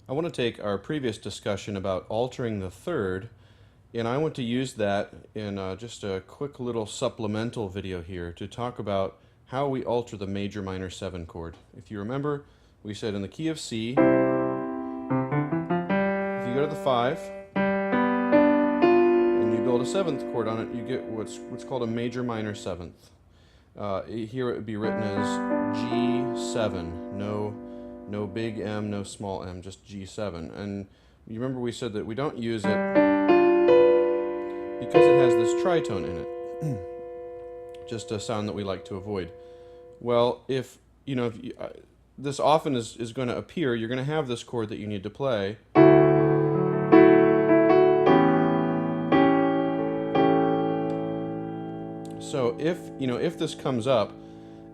I want to take our previous discussion about altering the third, and I want to use that in just a quick little supplemental video here to talk about how we alter the major minor 7 chord. If you remember, we said in the key of C, if you go to the 5 and you build a 7th chord on it, you get what's called a major minor 7th. Here it would be written as G7, no big M, no small m, just G7. And you remember we said that we don't use it because it has this tritone in it. Just a sound that we like to avoid. Well, if this often is going to appear, you're going to have this chord that you need to play. So if this comes up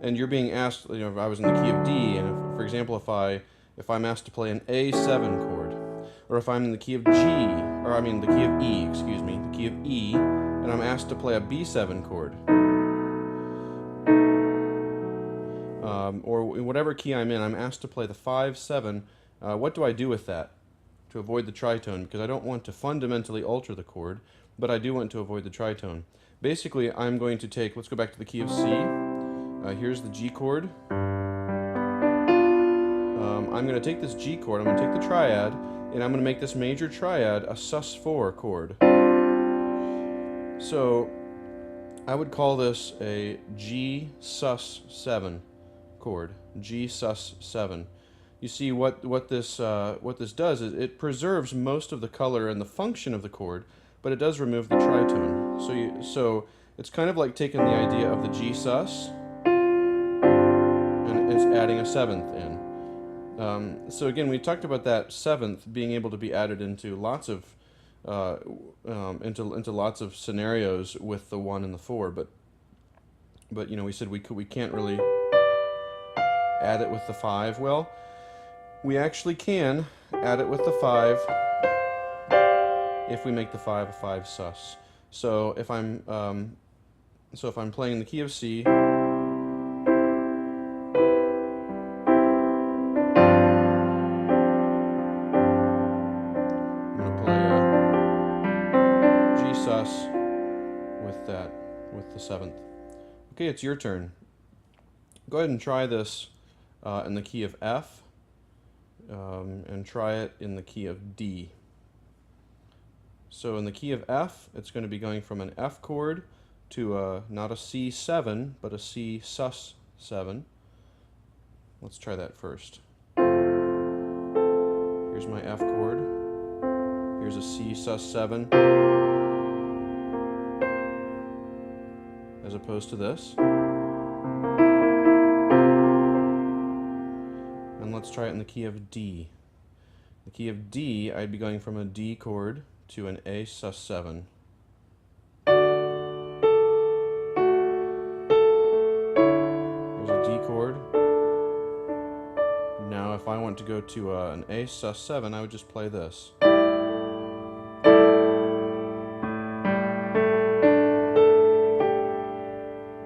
and you're being asked, if I was in the key of D, and for example, if I'm asked to play an A7 chord, or if I'm in the key of G, or I mean the key of E, excuse me, the key of E, and I'm asked to play a B7 chord, or in whatever key I'm in, I'm asked to play the 5-7. What do I do with that to avoid the tritone? Because I don't want to fundamentally alter the chord, but I do want to avoid the tritone. Basically, I'm going to take, let's go back to the key of C. Here's the G chord. I'm going to take this G chord, I'm going to take the triad, and I'm going to make this major triad a sus4 chord. So I would call this a G sus7 chord. G sus7. You see what this does is it preserves most of the color and the function of the chord, but it does remove the tritone. So it's kind of like taking the idea of the G sus and it's adding a 7th in. So again, we talked about that 7th being able to be added into lots of into lots of scenarios with the 1 and the 4, but we said we can't really add it with the 5. Well, we actually can add it with the 5 if we make the 5 a 5 sus. So if I'm playing the key of C, I'm going to play a G sus with the 7th. Okay, it's your turn. Go ahead and try this in the key of F, and try it in the key of D. So in the key of F, it's going to be going from an F chord to not a C7, but a C sus7. Let's try that first. Here's my F chord. Here's a C sus7, as opposed to this. And let's try it in the key of D. The key of D, I'd be going from a D chord to an A sus7. There's a D chord. Now if I want to go to an A sus7, I would just play this.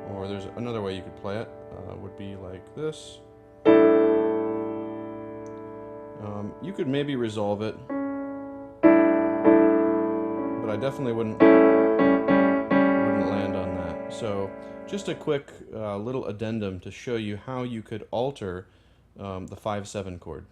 Or there's another way you could play it, would be like this. You could maybe resolve it, but I definitely wouldn't land on that. So just a quick little addendum to show you how you could alter the 5-7 chord.